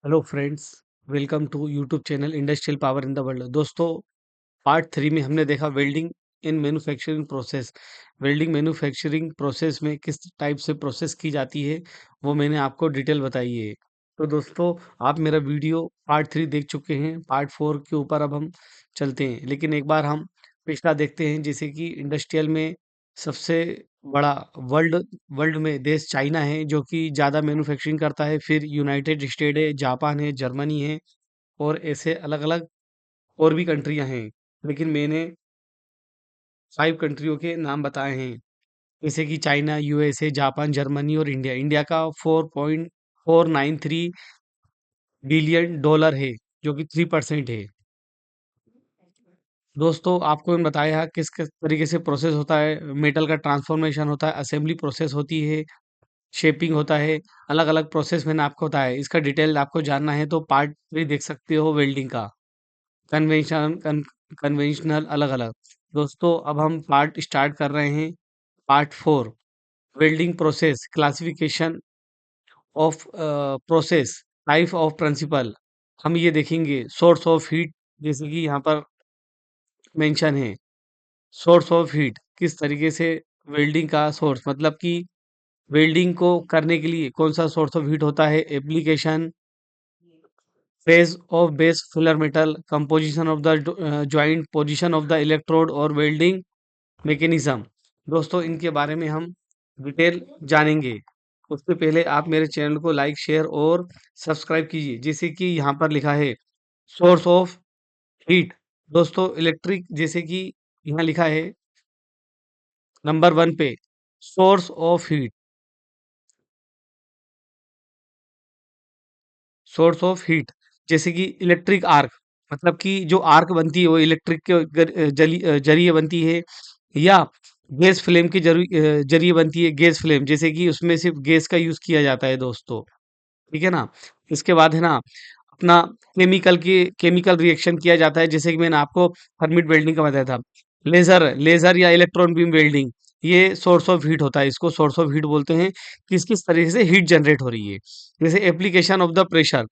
Hello friends, welcome to YouTube channel industrial power in the world. दोस्तों, part 3 में हमने देखा welding in manufacturing process. Welding manufacturing process में किस type से प्रोसेस की जाती है, वो मैंने आपको डिटेल बताई है। तो दोस्तों, आप मेरा वीडियो पार्ट 3 देख चुके हैं। पार्ट 4 के ऊपर अब हम चलते हैं, लेकिन एक बार हम पिछला देखते हैं। जैसे कि इंडस्ट्रियल में सबसे बड़ा वर्ल्ड वर्ल्ड में देश चाइना है, जो कि ज़्यादा मैन्युफैक्चरिंग करता है। फिर यूनाइटेड स्टेट है, जापान है, जर्मनी है, और ऐसे अलग-अलग और भी कंट्रियाँ हैं। लेकिन मैंने 5 कंट्रियों के नाम बताए हैं, जैसे कि चाइना, यूएसए, जापान, जर्मनी और इंडिया। इंडिया का 4.493 बिलियन डॉलर है, जो कि 3% है। दोस्तों, आपको मैंने बताया किस किस तरीके से प्रोसेस होता है। मेटल का ट्रांसफॉर्मेशन होता है, असेंबली प्रोसेस होती है, शेपिंग होता है, अलग-अलग प्रोसेस मैंने आपको बताया है। इसका डिटेल आपको जानना है तो पार्ट 3 देख सकते हो वेल्डिंग का। कन्वेंशन कन कन्वेंशनल अलग-अलग। दोस्तों, अब हम पार्ट स्टार्ट कर रहे हैं, part 4 welding process, classification of process, type of principle. हम ये देखेंगे सोर्स ऑफ हीट, जैसे कि यहाँ पर मेंशन है। सोर्स ऑफ हीट किस तरीके से वेल्डिंग का सोर्स, मतलब कि वेल्डिंग को करने के लिए कौन सा सोर्स ऑफ हीट होता है। Application, phase of base filler metal, composition of the joint, position of the electrode और वेल्डिंग मैकेनिज्म। दोस्तों, इनके बारे में हम डिटेल जानेंगे। उससे पहले आप मेरे चैनल को लाइक, शेयर और सब्सक्राइब कीजिए। जैसे कि यहाँ पर लिखा है सोर्स ऑफ हीट। दोस्तों, इलेक्ट्रिक, जैसे कि यहाँ लिखा है नंबर 1 पे, source of heat. Source of heat जैसे कि इलेक्ट्रिक आर्क, मतलब कि जो आर्क बनती है वो इलेक्ट्रिक के जरिए बनती है, या गैस फ्लेम के जरिए बनती है। गैस फ्लेम जैसे कि उसमें सिर्फ गैस का यूज किया जाता है दोस्तों, ठीक है ना। इसके बाद है ना, अपना केमिकल रिएक्शन किया जाता है, जैसे कि मैंने आपको थर्मिट वेल्डिंग का बताया था। लेजर लेजर या इलेक्ट्रॉन बीम वेल्डिंग, ये सोर्स ऑफ हीट होता है। इसको सोर्स ऑफ हीट बोलते हैं। किस किस तरीके से हीट जनरेट हो रही है। जैसे एप्लीकेशन ऑफ द प्रेशर,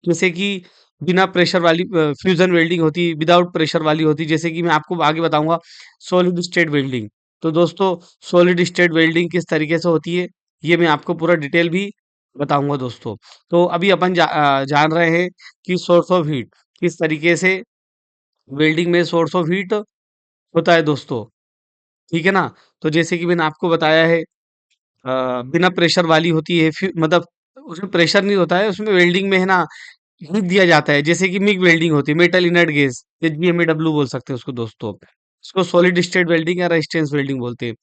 जैसे कि बिना प्रेशर वाली फ्यूजन वेल्डिंग होती है, विदाउट प्रेशर वाली होती है। जैसे कि मैं आपको आगे बताऊंगा सॉलिड स्टेट वेल्डिंग। तो दोस्तों, सॉलिड स्टेट वेल्डिंग किस तरीके से होती है, ये मैं आपको पूरा डिटेल भी बताऊंगा दोस्तों। तो अभी अपन जान रहे हैं कि सोर्स ऑफ हीट किस तरीके से वेल्डिंग में सोर्स ऑफ हीट होता है दोस्तों, ठीक है ना। तो जैसे कि मैंने आपको बताया है, बिना प्रेशर वाली होती है, मतलब उसमें प्रेशर नहीं होता है, उसमें वेल्डिंग में है ना हीट दिया जाता है। जैसे कि मिग वेल्डिंग होती है, मेटल इनर्ट गैस, जीएमएडब्ल्यू बोल सकते हैं उसको दोस्तों। इसको सॉलिड स्टेट वेल्डिंग या रेजिस्टेंस वेल्डिंग बोलते हैं।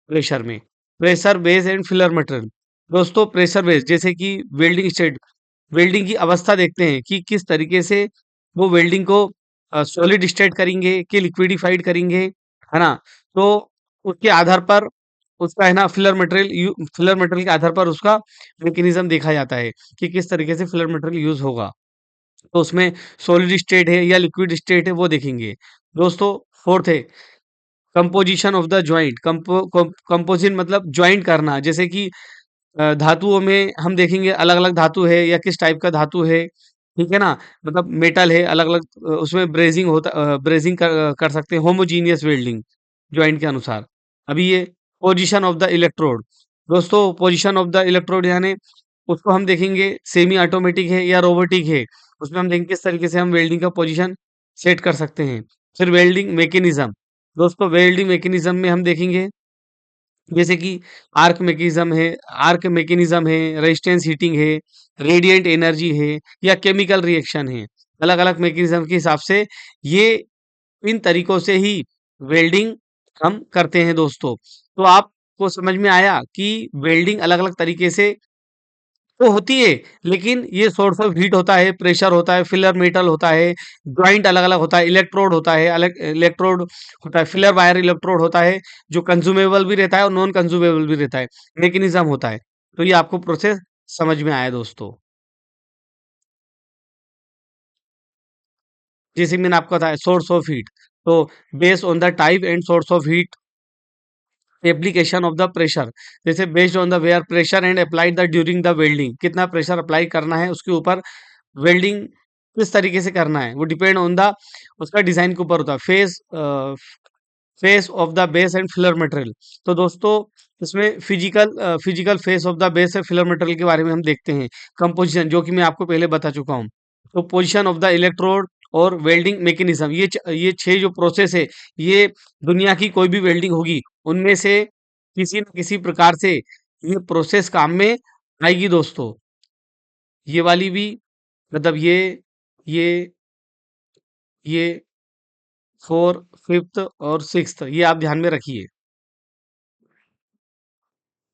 प्रेशर में, pressure base and filler material. दोस्तों, प्रेशर बेस जैसे कि वेल्डिंग स्टेट, वेल्डिंग की अवस्था देखते हैं कि किस तरीके से वो वेल्डिंग को सॉलिड स्टेट करेंगे कि लिक्विडिफाइड करेंगे, है ना। तो उसके आधार पर उसका है ना फिलर मटेरियल के आधार पर उसका मैकेनिज्म देखा जाता है कि किस तरीके से फिलर मटेरियल यूज होगा। तो उसमें सॉलिड स्टेट है या लिक्विड स्टेट है, वो देखेंगे दोस्तों। फोर्थ है composition of the joint. Composition मतलब ज्वाइंट करना, जैसे कि धातुओं में हम देखेंगे अलग अलग धातु है या किस टाइप का धातु है, ठीक है ना। मतलब मेटल है अलग अलग, उसमें ब्रेजिंग कर सकते हैं। होमोजीनियस वेल्डिंग ज्वाइंट के अनुसार। अभी ये पोजीशन ऑफ द इलेक्ट्रोड। दोस्तों, पोजीशन ऑफ द इलेक्ट्रोड यानी उसको हम देखेंगे सेमी ऑटोमेटिक है या रोबोटिक है। उसमें हम देखेंगे किस तरीके से हम वेल्डिंग का पोजीशन सेट कर सकते हैं। फिर वेल्डिंग मैकेनिज्म। दोस्तों, वेल्डिंग मैकेनिज्म में हम देखेंगे जैसे कि आर्क मैकेनिज्म है, रेजिस्टेंस हीटिंग है, रेडिएंट एनर्जी है, या केमिकल रिएक्शन है। अलग अलग मैकेनिज्म के हिसाब से ये इन तरीकों से ही वेल्डिंग हम करते हैं दोस्तों। तो आपको समझ में आया कि वेल्डिंग अलग अलग तरीके से तो होती है, लेकिन ये सोर्स ऑफ हीट होता है, प्रेशर होता है, फिलर मेटल होता है, ज्वाइंट अलग अलग होता है, इलेक्ट्रोड होता है, अलग इलेक्ट्रोड होता है, फिलर वायर इलेक्ट्रोड होता है, जो कंज्यूमेबल भी रहता है और नॉन कंज्यूमेबल भी रहता है। मैकेनिज्म होता है। तो ये आपको प्रोसेस समझ में आया दोस्तों। जैसे मैंने आपको बताया सोर्स ऑफ हीट, तो based on the type and source of heat, application of the pressure, जैसे based on the where pressure and applied the during the welding, कितना प्रेशर अप्लाई करना है उसके ऊपर वेल्डिंग किस तरीके से करना है, वो डिपेंड ऑन द उसका डिजाइन के ऊपर होता है। Face of the base and filler material. तो दोस्तों इसमें physical face of the base and filler material के बारे में हम देखते हैं। कंपोजिशन जो कि मैं आपको पहले बता चुका हूँ। तो पोजीशन ऑफ द इलेक्ट्रोड और वेल्डिंग मैकेनिज्म, ये छह जो प्रोसेस है, ये दुनिया की कोई भी वेल्डिंग होगी उनमें से किसी न किसी प्रकार से ये प्रोसेस काम में आएगी दोस्तों। ये वाली भी, मतलब ये ये फोर, फिफ्थ और सिक्स्थ, ये आप ध्यान में रखिए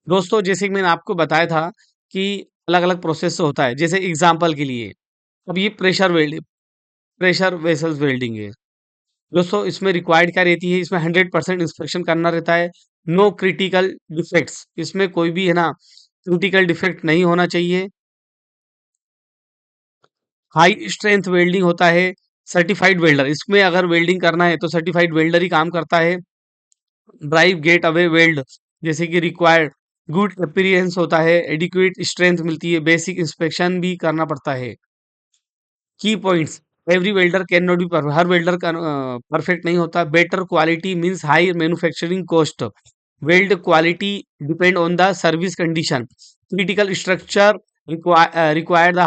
दोस्तों। जैसे कि मैंने आपको बताया था कि अलग अलग प्रोसेस से होता है। जैसे एग्जांपल के लिए, अब ये प्रेशर वेसल्स वेल्डिंग है दोस्तों। इसमें रिक्वायर्ड क्या रहती है, इसमें 100% इंस्पेक्शन करना रहता है। नो क्रिटिकल डिफेक्ट्स, इसमें कोई भी है ना क्रिटिकल डिफेक्ट नहीं होना चाहिए। हाई स्ट्रेंथ वेल्डिंग होता है। सर्टिफाइड वेल्डर, इसमें अगर वेल्डिंग करना है तो सर्टिफाइड वेल्डर ही काम करता है। ड्राइव गेट अवे वेल्ड, जैसे कि रिक्वायर्ड गुड अपीयरेंस होता है, एडिक्वेट स्ट्रेंथ मिलती है, बेसिक इंस्पेक्शन भी करना पड़ता है। की points, every welder can not be perfect, her welder का परफेक्ट नहीं होता। Better quality means high manufacturing cost. Weld quality depend on the service condition. Critical structure require the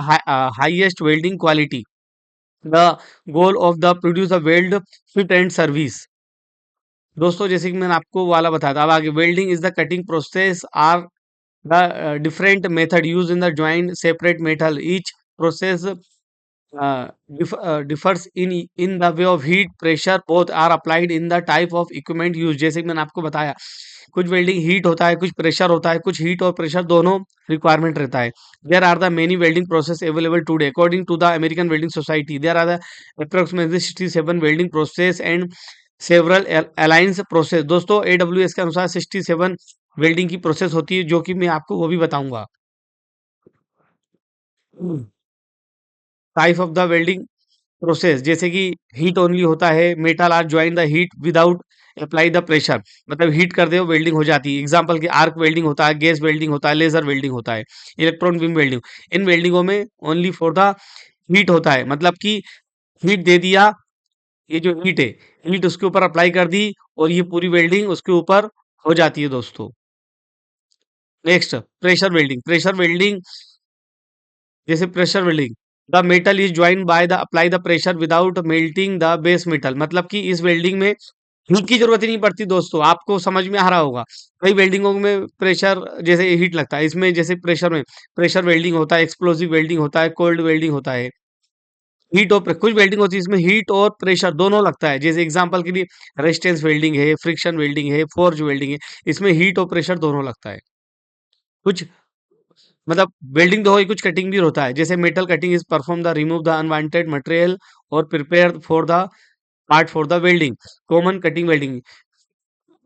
highest welding quality. The goal of the produce a weld fit and service। दोस्तों जैसे कि मैंने आपको वाला बताया था, अब आगे welding is the cutting process are the different method use in the joint separate metal. Each process differs in the way of heat pressure both are applied in the type of equipment used। जैसे कि मैंने आपको बताया, कुछ welding heat होता है, कुछ pressure होता है, कुछ हीट और प्रेशर दोनों रिक्वायरमेंट रहता है। There are the many welding process available today according to the American welding society. There are the approximately 67 welding process and several alliance process. दोस्तों AWS के अनुसार 67 वेल्डिंग की प्रोसेस होती है, जो कि मैं आपको वो भी बताऊंगा। Type of the welding process, जैसे कि हीट ओनली होता है, metal are join the heat without apply the pressure, मतलब हीट कर दे वेल्डिंग हो जाती है। एग्जांपल की आर्क वेल्डिंग होता है, गैस वेल्डिंग होता है, लेजर वेल्डिंग होता है, इलेक्ट्रॉन बीम वेल्डिंग। इन वेल्डिंगों में ओनली फॉर द हीट होता है, मतलब कि हीट दे दिया, ये जो हीट है, हीट उसके ऊपर अप्लाई कर दी और ये पूरी वेल्डिंग उसके ऊपर हो जाती है दोस्तों। नेक्स्ट प्रेशर वेल्डिंग, जैसे pressure welding, the metal is join by the apply the pressure without melting the base metal, मतलब कि इस वेल्डिंग में हीट की जरूरत ही नहीं पड़ती दोस्तों। आपको समझ में आ रहा होगा, कई वेल्डिंगों में प्रेशर जैसे हीट लगता है, इसमें जैसे प्रेशर में प्रेशर वेल्डिंग होता है, एक्सप्लोसिव वेल्डिंग होता है, कोल्ड वेल्डिंग होता है। हीट और कुछ वेल्डिंग होती है इसमें हीट और प्रेशर दोनों लगता है। जैसे एग्जांपल के लिए रेजिस्टेंस वेल्डिंग है, फ्रिक्शन वेल्डिंग है, फोर्ज वेल्डिंग है, इसमें हीट और प्रेशर दोनों लगता है। कुछ मतलब वेल्डिंग तो होगी, कुछ कटिंग भी होता है। जैसे metal cutting is perform the remove the unwanted material और prepare for the part for the welding. Common cutting welding,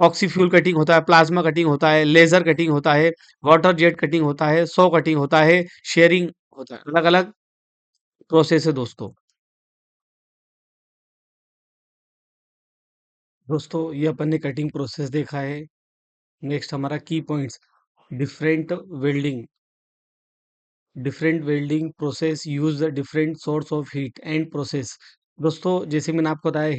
oxyfuel cutting होता है, प्लाज्मा कटिंग होता है, लेजर कटिंग होता है, वाटर जेट कटिंग होता है, सो कटिंग होता है, शेयरिंग होता है। अलग अलग प्रोसेस है दोस्तों। दोस्तों ये अपन ने कटिंग प्रोसेस देखा है। नेक्स्ट हमारा की points, different welding different welding process use the different source of heat and process. दोस्तों जैसे मैंने आपको बताया,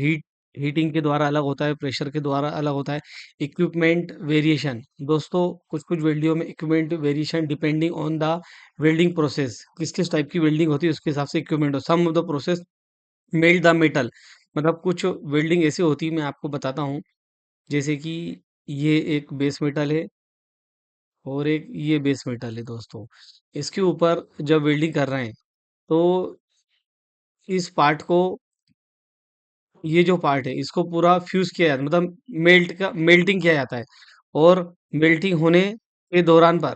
हीटिंग के द्वारा अलग होता है, प्रेशर के द्वारा अलग होता है। इक्विपमेंट वेरिएशन, दोस्तों कुछ कुछ वेल्डिंगों में equipment variation depending on the welding process, किस किस टाइप की वेल्डिंग होती है उसके हिसाब से इक्विपमेंट हो। Some of the process melt the metal, मतलब कुछ वेल्डिंग ऐसी होती है, मैं आपको बताता हूँ। जैसे कि ये एक बेस मेटल है और एक ये बेस मेटल है दोस्तों। इसके ऊपर जब वेल्डिंग कर रहे हैं तो इस पार्ट को, ये जो पार्ट है इसको पूरा फ्यूज किया जाता है, मतलब मेल्टिंग किया जाता है। और मेल्टिंग होने के दौरान पर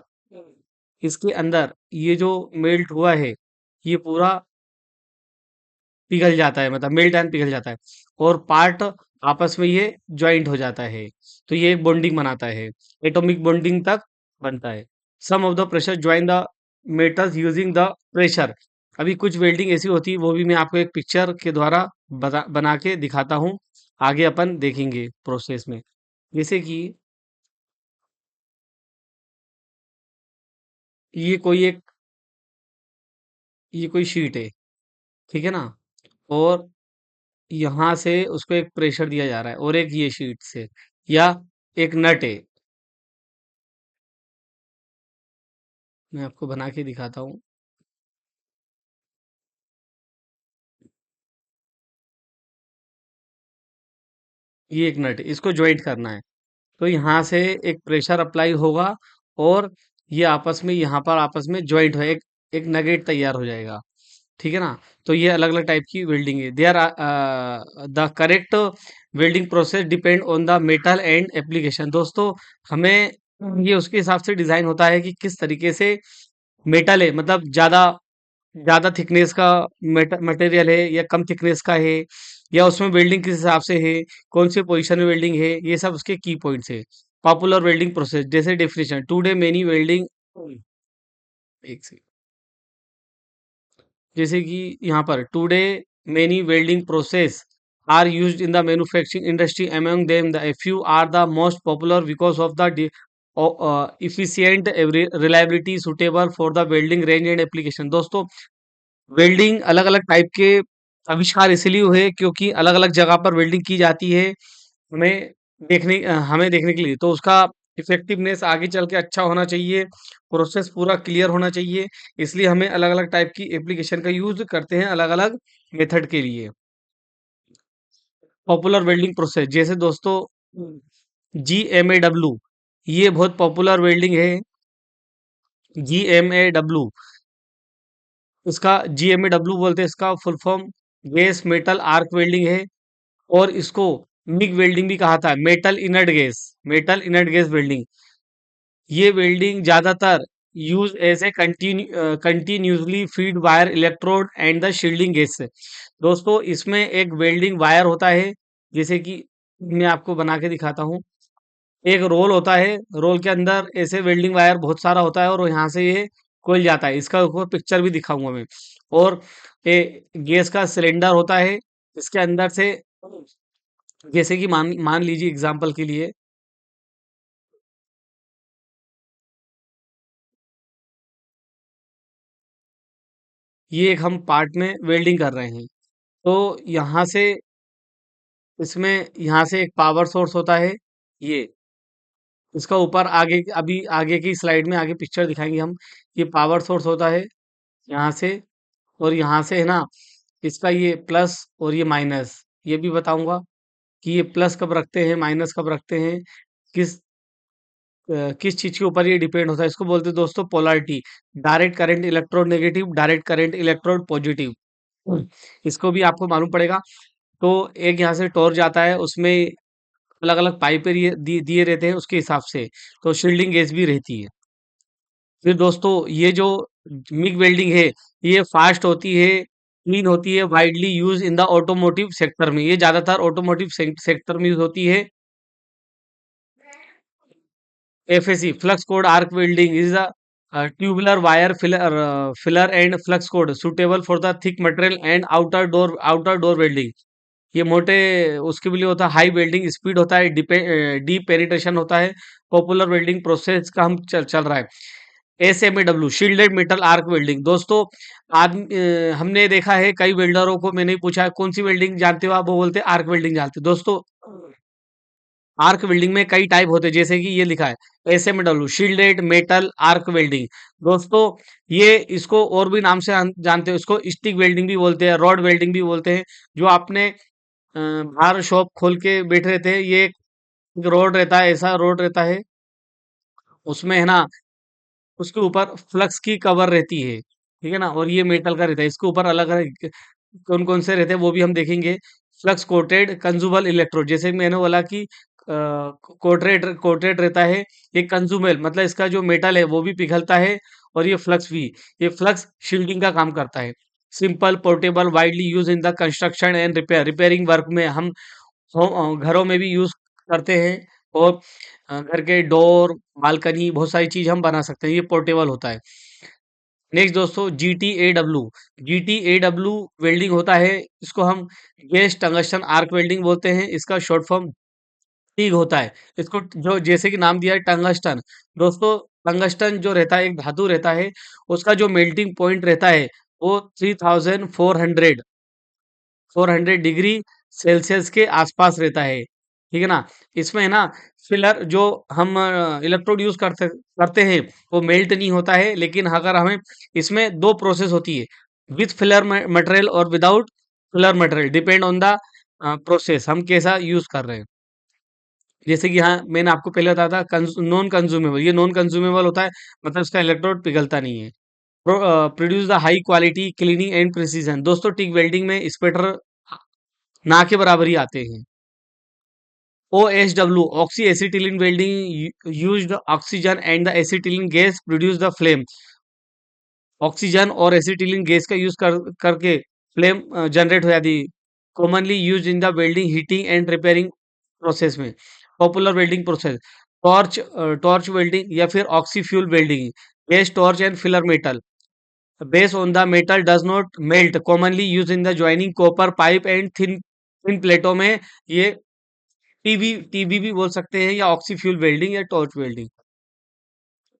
इसके अंदर ये जो मेल्ट हुआ है, ये पूरा पिघल जाता है, मतलब मेल्ट एंड पिघल जाता है और पार्ट आपस में ये ज्वाइंट हो जाता है। तो ये एक बॉन्डिंग बनाता है, एटॉमिक बॉन्डिंग तक बनता है। Some of the pressure join the metals using the pressure. अभी कुछ वेल्डिंग ऐसी होती है, वो भी मैं आपको एक पिक्चर के द्वारा बना के दिखाता हूँ, आगे अपन देखेंगे प्रोसेस में। जैसे कि ये कोई एक ये कोई शीट है, ठीक है ना? और यहाँ से उसको एक प्रेशर दिया जा रहा है और एक ये शीट से, या एक नट है, मैं आपको बना के दिखाता हूँ। ये एक नट है, इसको ज्वाइंट करना है। तो यहाँ से एक प्रेशर अप्लाई होगा और ये आपस में यहाँ पर आपस में ज्वाइंट हो एक एक नगेट तैयार हो जाएगा। ठीक है ना? तो ये अलग अलग टाइप की वेल्डिंग है। They are the correct welding process depend on the metal and application. दोस्तों, हमें ये उसके हिसाब से डिजाइन होता है कि किस तरीके से मेटल है, मतलब ज्यादा ज़्यादा थिकनेस का मटेरियल है या कम थिकनेस का है, या उसमें वेल्डिंग किस हिसाब से है, कौन से पोजीशन में वेल्डिंग है, ये सब उसके की पॉइंट्स है। पॉपुलर वेल्डिंग प्रोसेस जैसे डेफिनेशन, टुडे मेनी वेल्डिंग, एक सेकंड, जैसे कि यहाँ पर today many welding process are used in the manufacturing industry, among them the few are the most popular because of the efficient reliability suitable for the welding range and application। दोस्तों, welding अलग अलग type के आविष्कार इसलिए हुए क्योंकि अलग अलग जगह पर वेल्डिंग की जाती है, हमें देखने के लिए, तो उसका इफेक्टिवनेस आगे चल के अच्छा होना चाहिए, प्रोसेस पूरा क्लियर होना चाहिए। इसलिए हमें अलग अलग टाइप की एप्लीकेशन का यूज करते हैं अलग अलग मेथड के लिए। पॉपुलर वेल्डिंग प्रोसेस जैसे दोस्तों GMAW, ये बहुत पॉपुलर वेल्डिंग है। GMAW, इसका GMAW बोलते हैं, इसका full form gas metal arc welding है। और इसको मिग वेल्डिंग भी कहा था, मेटल इनर्ट गैस वेल्डिंग। ये वेल्डिंग ज्यादातर use as a continuously feed wire electrode and the shielding gas से। दोस्तों, इसमें एक वेल्डिंग वायर होता है, जैसे कि मैं आपको बना के दिखाता हूँ। एक रोल होता है, रोल के अंदर ऐसे वेल्डिंग वायर बहुत सारा होता है और यहाँ से ये खुल जाता है, इसका ऊपर पिक्चर भी दिखाऊंगा मैं। और ये गैस का सिलेंडर होता है, इसके अंदर से, जैसे कि मान मान लीजिए एग्जांपल के लिए, ये एक हम पार्ट में वेल्डिंग कर रहे हैं, तो यहाँ से, इसमें यहाँ से एक पावर सोर्स होता है, ये इसका ऊपर आगे अभी आगे की स्लाइड में आगे पिक्चर दिखाएंगे हम। ये पावर सोर्स होता है यहाँ से, और यहाँ से है ना, इसका ये प्लस और ये माइनस, ये भी बताऊंगा कि ये प्लस कब रखते हैं माइनस कब रखते हैं, किस किस चीज के ऊपर ये डिपेंड होता है। इसको बोलते हैं दोस्तों polarity, direct current electrode negative, direct current electrode positive. इसको भी आपको मालूम पड़ेगा। तो एक यहाँ से टॉर्च जाता है, उसमें अलग अलग पाइपें दिए रहते हैं उसके हिसाब से, तो शील्डिंग गेज भी रहती है। फिर दोस्तों, ये जो मिग वेल्डिंग है, ये फास्ट होती है, क्लीन होती है, widely use in the automotive sector में, ये ज्यादातर ऑटोमोटिव सेक्टर में यूज होती है। FAC, flux code arc welding is the tubular wire filler and flux code suitable for the thick material and outer door welding. ये मोटे उसके लिए होता है, हाई वेल्डिंग स्पीड होता है, डीप पेनिट्रेशन होता है। पॉपुलर वेल्डिंग प्रोसेस का हम चल रहा है। SMAW, shielded metal arc welding. दोस्तों, हमने देखा है कई वेल्डरों को, मैंने पूछा कौन सी वेल्डिंग जानते हो आप, वो बोलते हैं आर्क वेल्डिंग जानते हो। दोस्तों, आर्क वेल्डिंग में कई टाइप होते हैं, जैसे कि ये लिखा है SMAW, shielded metal arc welding. दोस्तों, ये इसको और भी नाम से जानते हो, इसको स्टिक वेल्डिंग भी बोलते हैं, रॉड वेल्डिंग भी बोलते हैं। जो आपने बाहर शॉप खोल के बैठे रहते हैं, ये एक रोड रहता है, ऐसा रोड रहता है, उसमें है ना, उसके ऊपर फ्लक्स की कवर रहती है, ठीक है ना, और ये मेटल का रहता है, इसके ऊपर अलग अलग कौन कौन से रहते हैं वो भी हम देखेंगे। फ्लक्स कोटेड कंज्यूमर इलेक्ट्रोड, जैसे मैंने बोला कि कोटेड रहता है, ये कंज्यूमर मतलब इसका जो मेटल है वो भी पिघलता है, और ये फ्लक्स भी, ये फ्लक्स शील्डिंग का काम करता है। Simple portable widely use in the construction and repairing work में हम घरों में भी यूज करते हैं, और घर के डोर, बालकनी, बहुत सारी चीज हम बना सकते हैं, ये पोर्टेबल होता है। नेक्स्ट दोस्तों, GTAW वेल्डिंग होता है, इसको हम गैस टंगस्टन आर्क वेल्डिंग बोलते हैं, इसका शॉर्ट फॉर्म टीग होता है। इसको जो जैसे कि नाम दिया है टंगस्टन। दोस्तों, टंगस्टन जो रहता है एक धातु रहता है, उसका जो मेल्टिंग पॉइंट रहता है वो 400 डिग्री सेल्सियस के आसपास रहता है, ठीक है ना। इसमें है ना, फिलर जो हम इलेक्ट्रोड यूज करते हैं, वो मेल्ट नहीं होता है, लेकिन अगर हमें इसमें दो प्रोसेस होती है, विथ फिलर मटेरियल और without filler material, depend on the process, हम कैसा यूज कर रहे हैं। जैसे कि हाँ, मैंने आपको पहले बताया था नॉन कंज्यूमेबल, ये नॉन कंज्यूमेबल होता है, मतलब इसका इलेक्ट्रोड पिघलता नहीं है। Produce the high quality cleaning and precision. दोस्तों टिक वेल्डिंग में स्पेटर ना के बराबर ही आते हैं। OHW, oxy acetylene welding, used oxygen and the acetylene gas produce the flame. Oxygen और एसिटिलीन गैस का यूज करके फ्लेम जनरेट हो जाती है। Commonly use in the welding, heating and repairing process में। Popular welding process, torch welding या फिर oxy fuel welding, gas torch and filler metal. Based on the metal does not melt, commonly used in the joining copper pipe and thin प्लेटों में ये TB भी बोल सकते हैं, या ऑक्सी फ्यूल वेल्डिंग या torch welding.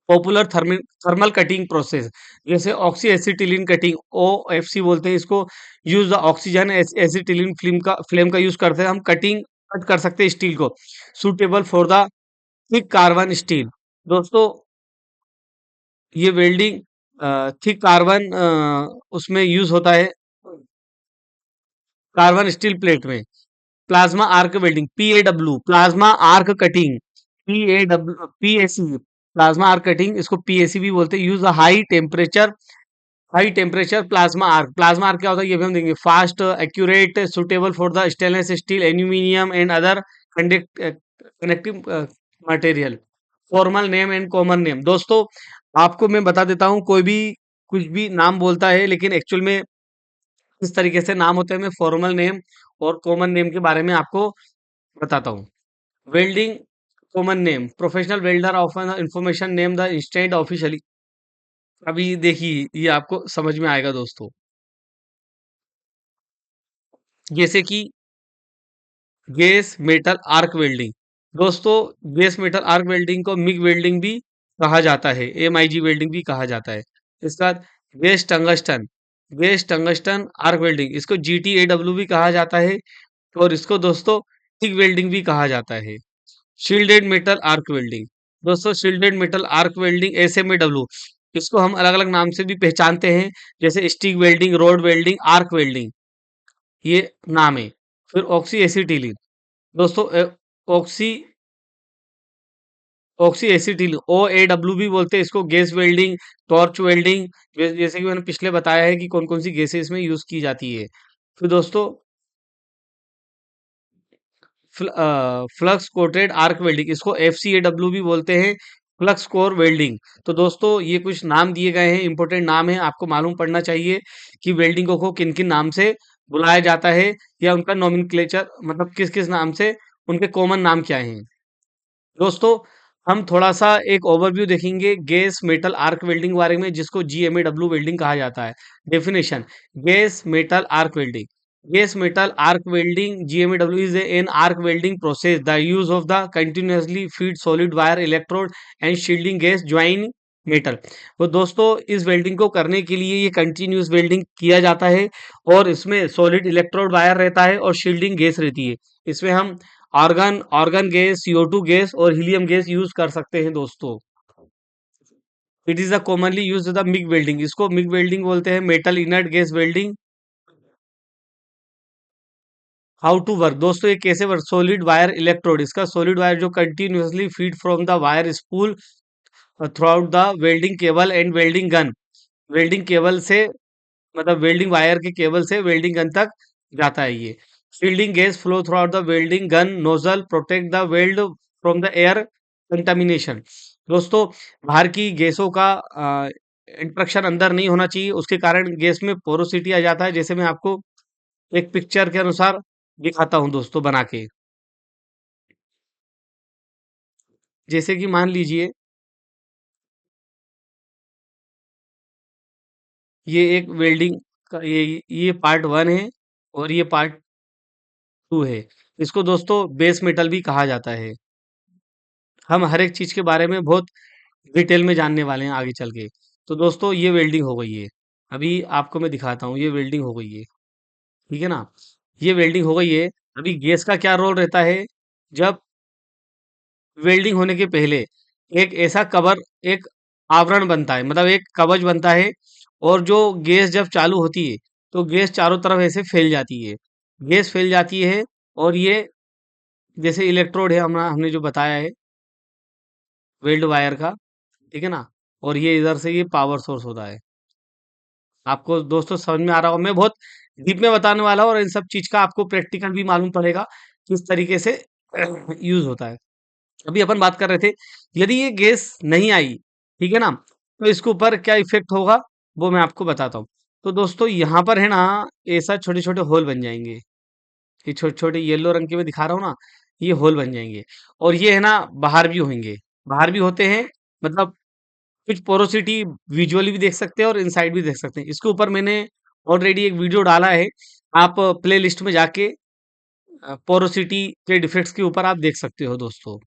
Popular thermal cutting process, जैसे ऑक्सी एसिटिलीन कटिंग, OFC बोलते हैं इसको। Use the oxygen acetylene flame का यूज करते हैं, हम कट कर सकते हैं स्टील को। Suitable for the thick carbon steel. दोस्तों ये वेल्डिंग थिक कार्बन उसमें यूज होता है, कार्बन स्टील प्लेट में। Plasma arc welding, PAW, plasma arc cutting, PAC, plasma arc cutting, इसको PAC भी बोलते हैं। Use high temperature plasma arc क्या होता है, ये भी हम देंगे। Fast, accurate, suitable for the stainless steel, aluminium and other connective material. Formal name and common name. दोस्तों आपको मैं बता देता हूँ, कोई भी कुछ भी नाम बोलता है, लेकिन एक्चुअल में किस तरीके से नाम होते हैं, मैं फॉर्मल नेम और कॉमन नेम के बारे में आपको बताता हूँ। Welding common name, professional welder of information name the instant officially. अभी देखिए ये आपको समझ में आएगा दोस्तों। जैसे कि गैस मेटल आर्क वेल्डिंग। दोस्तों गैस मेटल आर्क वेल्डिंग को मिग वेल्डिंग भी कहा जाता है, MIG वेल्डिंग भी कहा जाता है। इसके बाद गैस टंगस्टन आर्क वेल्डिंग, इसको GTAW भी कहा जाता है, और इसको दोस्तों टिक वेल्डिंग भी कहा जाता है। Shielded metal arc welding. दोस्तों shielded metal arc welding, SMAW, इसको हम अलग अलग नाम से भी पहचानते हैं, जैसे stick welding, road welding, arc welding, ये नाम है। फिर ऑक्सी एसिटिलीन। दोस्तों ऑक्सी ऑक्सी एसिटिलीन, OAW भी बोलते हैं इसको। गैस वेल्डिंग, टॉर्च वेल्डिंग, जैसे कि मैंने पिछले बताया है कि कौन कौन सी गैसें इसमें यूज की जाती है। फिर दोस्तों फ्लक्स कोटेड आर्क वेल्डिंग, इसको FCAW भी बोलते हैं, फ्लक्स कोर वेल्डिंग। तो दोस्तों ये कुछ नाम दिए गए हैं, इंपॉर्टेंट नाम है, आपको मालूम पड़ना चाहिए कि वेल्डिंगों को किन किन नाम से बुलाया जाता है, या उनका नोमेनक्लेचर, मतलब किस किस नाम से, उनके कॉमन नाम क्या हैं। दोस्तों हम थोड़ा सा एक ओवरव्यू देखेंगे गैस मेटल आर्क वेल्डिंग के बारे में, जिसको GMAW वेल्डिंग कहा जाता है। Definition, gas metal arc welding, gas metal arc welding GMAW is an arc welding process, the use of the continuously feed solid wire electrode and shielding gas join metal. वो दोस्तों इस welding को करने के लिए ये कंटिन्यूस वेल्डिंग किया जाता है, और इसमें सॉलिड इलेक्ट्रोड वायर रहता है और शील्डिंग गैस रहती है। इसमें हम argon argon gas, CO2 gas और हीलियम गैस यूज कर सकते हैं दोस्तों। It is the commonly use the MIG welding, इसको मिग वेल्डिंग बोलते हैं। Metal inert gas welding. How to work, दोस्तों ये कैसे वर्क, सॉलिड वायर इलेक्ट्रोड, इसका सॉलिड वायर जो continuously feed from the wire spool throughout the welding cable and welding gun. Welding cable से, मतलब welding wire के cable से welding gun तक जाता है ये। Shielding gas flow through out the welding gun nozzle, protect the weld from the air contamination. दोस्तों बाहर की गैसों का इंट्रक्शन अंदर नहीं होना चाहिए, उसके कारण गैस में पोरोसिटी आ जाता है, जैसे मैं आपको एक पिक्चर के अनुसार दिखाता हूँ दोस्तों बना के। जैसे कि मान लीजिए ये एक वेल्डिंग का, ये पार्ट वन है, और ये पार्ट टू है। इसको दोस्तों बेस मेटल भी कहा जाता है। हम हर एक चीज के बारे में बहुत डिटेल में जानने वाले हैं आगे चल के। तो दोस्तों ये वेल्डिंग हो गई है। अभी आपको मैं दिखाता हूँ, ये वेल्डिंग हो गई है, ठीक है ना? ये वेल्डिंग हो गई है। अभी गैस का क्या रोल रहता है? जब वेल्डिंग होने के पहले एक ऐसा कवर, एक आवरण बनता है, मतलब एक कवच बनता है, और जो गैस जब चालू होती है तो गैस चारों तरफ ऐसे फैल जाती है। गैस फैल जाती है, और ये जैसे इलेक्ट्रोड है, हमने जो बताया है वेल्ड वायर का, ठीक है ना? और ये इधर से ये पावर सोर्स होता है। आपको दोस्तों समझ में आ रहा होगा, मैं बहुत डीप में बताने वाला हूँ, और इन सब चीज का आपको प्रैक्टिकल भी मालूम पड़ेगा किस तरीके से यूज होता है। अभी अपन बात कर रहे थे, यदि ये गैस नहीं आई, ठीक है ना, तो इसके ऊपर क्या इफेक्ट होगा, वो मैं आपको बताता हूँ। तो दोस्तों यहाँ पर है ना, ऐसा छोटे छोटे होल बन जाएंगे। ये छोटे छोटे येलो रंग के मैं दिखा रहा हूँ ना, ये होल बन जाएंगे। और ये है ना, बाहर भी होंगे, बाहर भी होते हैं, मतलब कुछ पोरोसिटी विजुअली भी देख सकते हैं और इनसाइड भी देख सकते हैं। इसके ऊपर मैंने ऑलरेडी एक वीडियो डाला है, आप प्ले लिस्ट में जाके पोरोसिटी के डिफेक्ट्स के ऊपर आप देख सकते हो दोस्तों।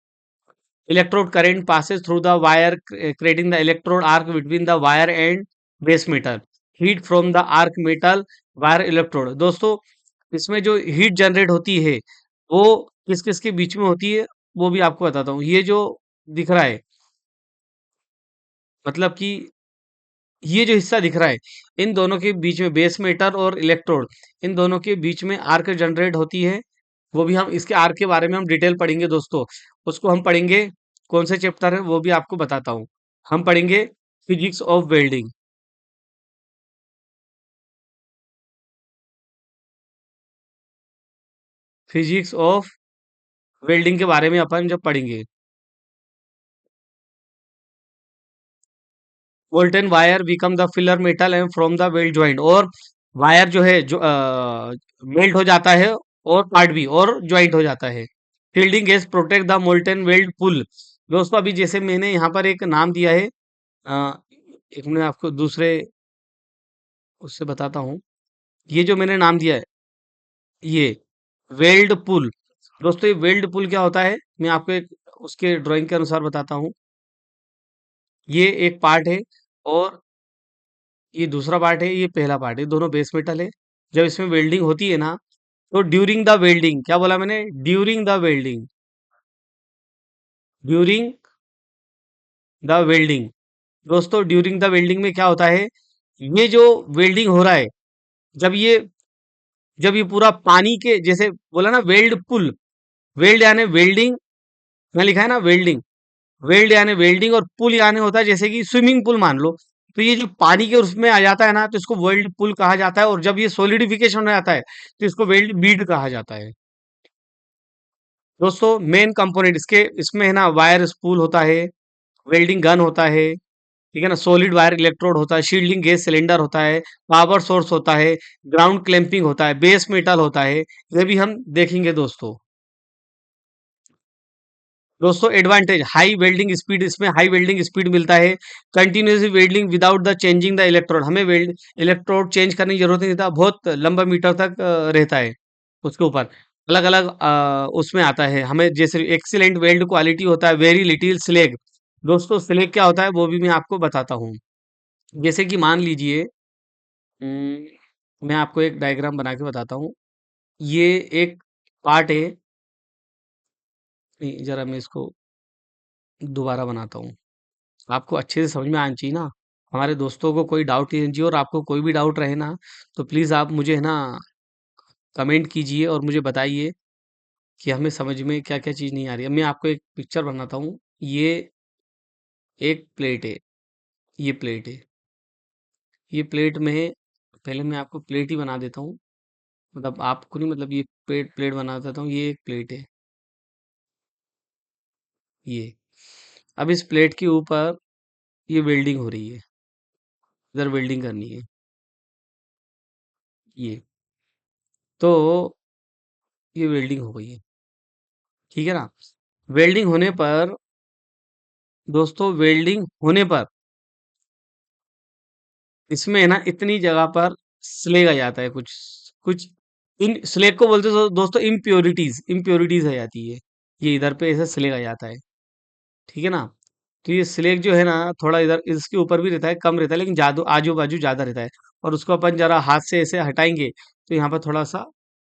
Electrode current passes through the wire, creating the electrode arc between the wire and base metal. Heat from the arc metal wire electrode. दोस्तों, इसमें जो हीट जनरेट होती है, वो किस किस के बीच में होती है, वो भी आपको बताता हूँ। ये जो दिख रहा है, मतलब कि ये जो हिस्सा दिख रहा है, इन दोनों के बीच में बेस मेटल और इलेक्ट्रोड, इन दोनों के बीच में आर्क जनरेट होती है। वो भी हम इसके आर्क के बारे में हम डिटेल पढ़ेंगे दोस्तों। उसको हम पढ़ेंगे, कौन से चैप्टर है वो भी आपको बताता हूँ। हम पढ़ेंगे physics of welding. Physics of welding के बारे में अपन जब पढ़ेंगे, Walton wire become the filler metal and from the weld joint, और वायर जो है जो मेल्ट हो जाता है, और पार्ट भी और ज्वाइंट हो जाता है। Shielding gas protect the molten weld pool. दोस्तों अभी जैसे मैंने यहाँ पर एक नाम दिया है, अ, एक मैं आपको दूसरे उससे बताता हूँ। ये जो मैंने नाम दिया है, ये वेल्ड पुल। दोस्तों ये वेल्ड पुल क्या होता है, मैं आपको एक उसके ड्राइंग के अनुसार बताता हूँ। ये एक पार्ट है, और ये दूसरा पार्ट है, ये पहला पार्ट है, दोनों बेस मेटल है। जब इसमें वेल्डिंग होती है ना, तो ड्यूरिंग द वेल्डिंग, क्या बोला मैंने, during the welding, during the welding, दोस्तों ड्यूरिंग द वेल्डिंग में क्या होता है, ये जो वेल्डिंग हो रहा है, जब ये जब ये पूरा पानी के जैसे बोला ना, वेल्ड पुल, वेल्ड यानी वेल्डिंग, मैं लिखा है ना वेल्डिंग, वेल्ड यानी वेल्डिंग, और पुल यानी होता है जैसे कि स्विमिंग पूल मान लो। तो ये जो पानी के उसमें आ जाता है ना, तो इसको वेल्ड पुल कहा जाता है, और जब ये सोलिडिफिकेशन हो जाता है तो इसको वेल्ड बीड कहा जाता है। दोस्तों मेन कंपोनेंट इसके, इसमें है ना, वायर स्पूल होता है, वेल्डिंग गन होता है, ठीक है ना, सॉलिड वायर इलेक्ट्रोड होता है, शील्डिंग गैस सिलेंडर होता है, पावर सोर्स होता है, ग्राउंड क्लैंपिंग होता है, बेस मेटल होता है। ये भी हम देखेंगे दोस्तों। दोस्तों एडवांटेज, हाई वेल्डिंग स्पीड, इसमें हाई वेल्डिंग स्पीड मिलता है। Continuously welding without the changing the electrode, हमें वेल्ड इलेक्ट्रोड चेंज करने की जरूरत नहीं था, बहुत लंबा मीटर तक रहता है उसके ऊपर। अलग अलग उसमें आता है हमें, जैसे एक्सीलेंट वेल्ड क्वालिटी होता है, वेरी लिटिल स्लेग। दोस्तों स्लेग क्या होता है वो भी मैं आपको बताता हूँ। जैसे कि मान लीजिए, मैं आपको एक डायग्राम बना के बताता हूँ। ये एक पार्ट है, नहीं, जरा मैं इसको दोबारा बनाता हूँ, आपको अच्छे से समझ में आना चाहिए ना। हमारे दोस्तों को कोई डाउट नहीं चाहिए, और आपको कोई भी डाउट रहे ना, तो प्लीज़ आप मुझे है ना कमेंट कीजिए और मुझे बताइए कि हमें समझ में क्या क्या चीज़ नहीं आ रही है। मैं आपको एक पिक्चर बनाता हूँ। ये एक प्लेट है, ये प्लेट है, ये प्लेट में, पहले मैं आपको प्लेट ही बना देता हूँ, मतलब आपको नहीं, मतलब ये प्लेट प्लेट बना देता हूँ। ये एक प्लेट है, ये, अब इस प्लेट के ऊपर ये वेल्डिंग हो रही है, इधर वेल्डिंग करनी है, ये, तो ये वेल्डिंग हो गई है, ठीक है ना। वेल्डिंग होने पर, दोस्तों वेल्डिंग होने पर इसमें है ना, इतनी जगह पर स्लेग आ जाता है, कुछ कुछ इन स्लेग को बोलते हैं दोस्तों इम्प्योरिटीज, इम्प्योरिटीज आ जाती है, ये इधर पे ऐसे स्लेग आ जाता है, ठीक है ना। तो ये स्लेग जो है ना, थोड़ा इधर इसके ऊपर भी रहता है, कम रहता है, लेकिन जादू आजू बाजू ज्यादा रहता है। और उसको अपन जरा हाथ से ऐसे हटाएंगे तो यहाँ पर थोड़ा सा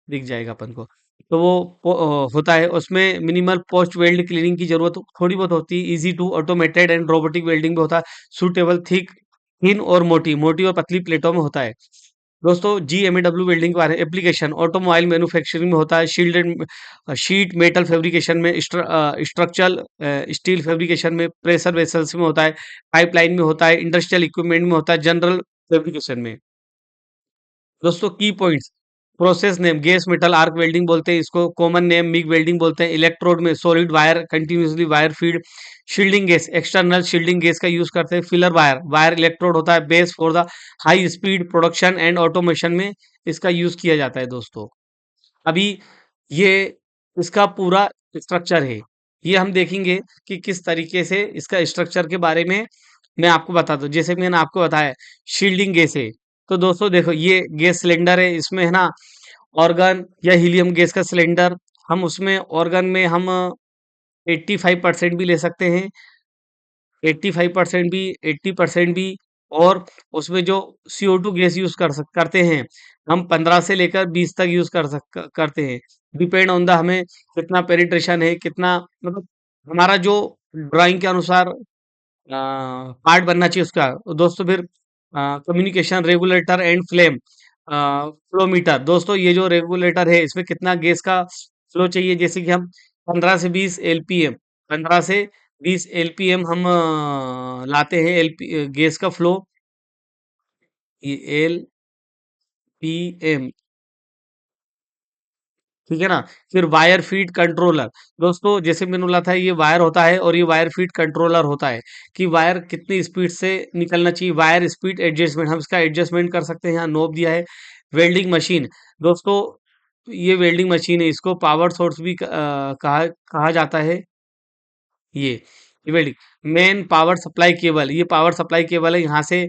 दिख जाएगा अपन को। तो वो होता है उसमें मिनिमल पोस्ट वेल्ड क्लीनिंग की जरूरत थोड़ी बहुत होती है। Easy to automated and robotic welding भी होता है। सूटेबल थिक थिन और मोटी मोटी और पतली प्लेटों में होता है। दोस्तों GMAW वेल्डिंग के बारे में एप्लीकेशन ऑटोमोबाइल मैन्युफैक्चरिंग में होता है। शील्डेड शीट मेटल फैब्रिकेशन में, स्ट्रक्चरल स्टील फैब्रिकेशन में, प्रेशर वेसल्स में होता है, पाइपलाइन में होता है, इंडस्ट्रियल इक्विपमेंट में होता है, जनरल फैब्रिकेशन में। दोस्तों की points, process name gas metal arc welding बोलते हैं इसको, कॉमन नेम मिग वेल्डिंग बोलते हैं। इलेक्ट्रोड में solid wire continuously wire feed. Shielding gas external shielding gas का यूज करते हैं। फिलर वायर वायर इलेक्ट्रोड होता है। Base for the high speed production and automation में इसका यूज किया जाता है दोस्तों। अभी ये इसका पूरा स्ट्रक्चर है, ये हम देखेंगे कि किस तरीके से इसका स्ट्रक्चर के बारे में मैं आपको बता दूं। जैसे मैंने आपको बताया शील्डिंग गैस है, तो दोस्तों देखो ये गैस सिलेंडर है, इसमें है ना ऑर्गन या हीलियम गैस का सिलेंडर। हम उसमें ऑर्गन में हम 85% भी ले सकते हैं, 85% भी, 80% भी। और उसमें जो CO2 गैस यूज करते हैं, हम 15 से लेकर 20 तक यूज करते हैं। डिपेंड ऑन द हमें कितना पेनिट्रेशन है, कितना मतलब हमारा जो ड्राइंग के अनुसार पार्ट बनना चाहिए उसका। तो दोस्तों फिर communication regulator and flame flowmeter. दोस्तों ये जो रेगुलेटर है इसमें कितना गैस का फ्लो चाहिए, जैसे कि हम 15 से 20 LPM, 15 से 20 LPM हम लाते हैं LP गैस का फ्लो, ये LPM, ठीक है ना। फिर वायर फीड कंट्रोलर, दोस्तों जैसे मैंने बोला था ये वायर होता है और ये वायर फीड कंट्रोलर होता है कि वायर कितनी स्पीड से निकलना चाहिए। वायर स्पीड एडजस्टमेंट, हम इसका एडजस्टमेंट कर सकते हैं, यहाँ नोब दिया है। वेल्डिंग मशीन, दोस्तों ये वेल्डिंग मशीन है, इसको पावर सोर्स भी कहा कहा जाता है। ये ये welding main power supply cable, ये पावर सप्लाई केबल है यहाँ से,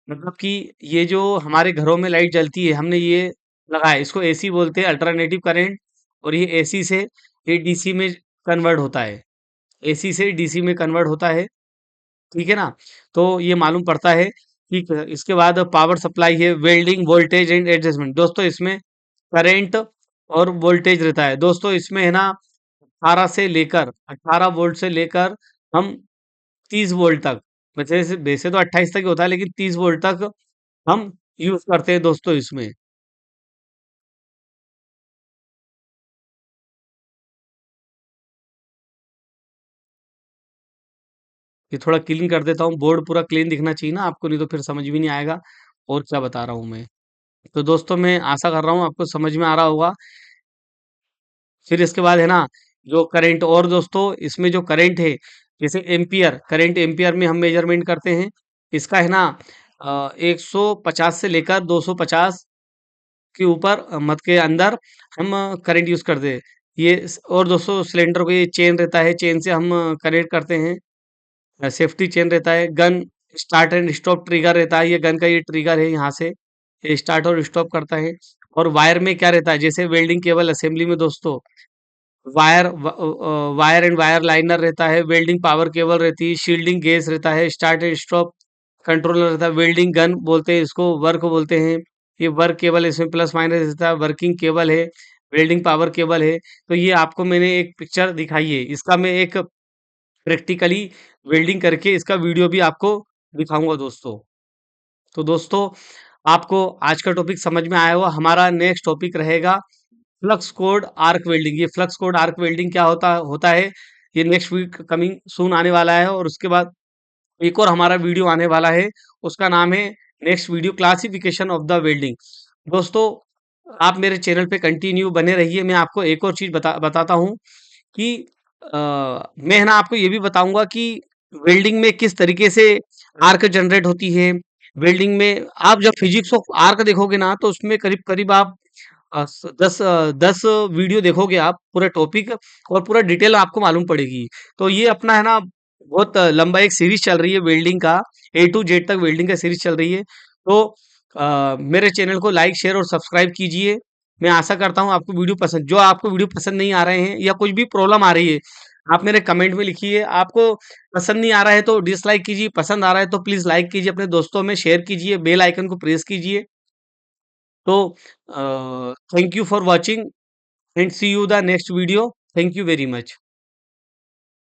मतलब कि ये जो हमारे घरों में लाइट जलती है हमने ये लगाया, इसको AC बोलते हैं, अल्टरनेटिव करंट। और ये AC से ये DC में कन्वर्ट होता है, AC से DC में कन्वर्ट होता है, ठीक है ना। तो ये मालूम पड़ता है। ठीक है, इसके बाद पावर सप्लाई है, वेल्डिंग वोल्टेज एंड एडजस्टमेंट। दोस्तों इसमें करंट और वोल्टेज रहता है। दोस्तों इसमें है ना 18 वोल्ट से लेकर हम 30 वोल्ट तक, वैसे तो 28 तक ही होता है, लेकिन 30 वोल्ट तक हम यूज करते हैं दोस्तों इसमें। ये थोड़ा क्लीन कर देता हूँ, बोर्ड पूरा क्लीन दिखना चाहिए ना आपको, नहीं तो फिर समझ भी नहीं आएगा और क्या बता रहा हूँ मैं। तो दोस्तों मैं आशा कर रहा हूँ आपको समझ में आ रहा होगा। फिर इसके बाद है ना जो करंट, और दोस्तों इसमें जो करंट है, जैसे एम्पियर करंट, एम्पियर में हम मेजरमेंट करते हैं। इसका है ना 150 से लेकर 250 के ऊपर मत के अंदर हम करंट यूज करते हैं। और दोस्तों सिलेंडर को ये चेन रहता है, चेन से हम कनेक्ट करते हैं। सेफ्टी चेन रहता है। Gonna start and stop trigger रहता है, ये गन का ये ट्रिगर है, यहाँ से ये स्टार्ट और स्टॉप करता है। और वायर में क्या रहता है, जैसे वेल्डिंग केबल असेंबली में दोस्तों वायर एंड वायर लाइनर रहता है, वेल्डिंग पावर केबल रहती है, शील्डिंग गेज रहता है, स्टार्ट एंड स्टॉप कंट्रोलर रहता है, वेल्डिंग गन बोलते हैं इसको, वर्क बोलते हैं। ये वर्क केबल, इसमें प्लस माइनस रहता है, वर्किंग केबल है, वेल्डिंग पावर केबल है। तो ये आपको मैंने एक पिक्चर दिखाई है, इसका मैं एक प्रैक्टिकली वेल्डिंग करके इसका वीडियो भी आपको दिखाऊंगा दोस्तों। तो दोस्तों आपको आज का टॉपिक समझ में आया होगा। हमारा नेक्स्ट टॉपिक रहेगा फ्लक्स कोड आर्क वेल्डिंग। ये फ्लक्स कोड आर्क वेल्डिंग क्या होता होता है, ये नेक्स्ट वीक कमिंग सून आने वाला है। और उसके बाद एक और हमारा वीडियो आने वाला है, उसका नाम है next video classification of the welding. दोस्तों आप मेरे चैनल पे कंटिन्यू बने रहिए। मैं आपको एक और चीज बताता हूँ कि मैं है ना आपको ये भी बताऊंगा कि वेल्डिंग में किस तरीके से आर्क जनरेट होती है। वेल्डिंग में आप जब फिजिक्स ऑफ आर्क देखोगे ना, तो उसमें करीब करीब आप 10 वीडियो देखोगे आप पूरा टॉपिक, और पूरा डिटेल आपको मालूम पड़ेगी। तो ये अपना है ना बहुत लंबा एक सीरीज चल रही है वेल्डिंग का, A to Z तक वेल्डिंग का सीरीज चल रही है। तो मेरे चैनल को लाइक शेयर और सब्सक्राइब कीजिए। मैं आशा करता हूँ आपको वीडियो पसंद, जो आपको वीडियो पसंद नहीं आ रहे हैं या कुछ भी प्रॉब्लम आ रही है, आप मेरे कमेंट में लिखिए। आपको पसंद नहीं आ रहा है तो डिसलाइक कीजिए, पसंद आ रहा है तो प्लीज़ लाइक कीजिए, अपने दोस्तों में शेयर कीजिए, बेल आइकन को प्रेस कीजिए। तो thank you for watching and see you the next video. Thank you very much.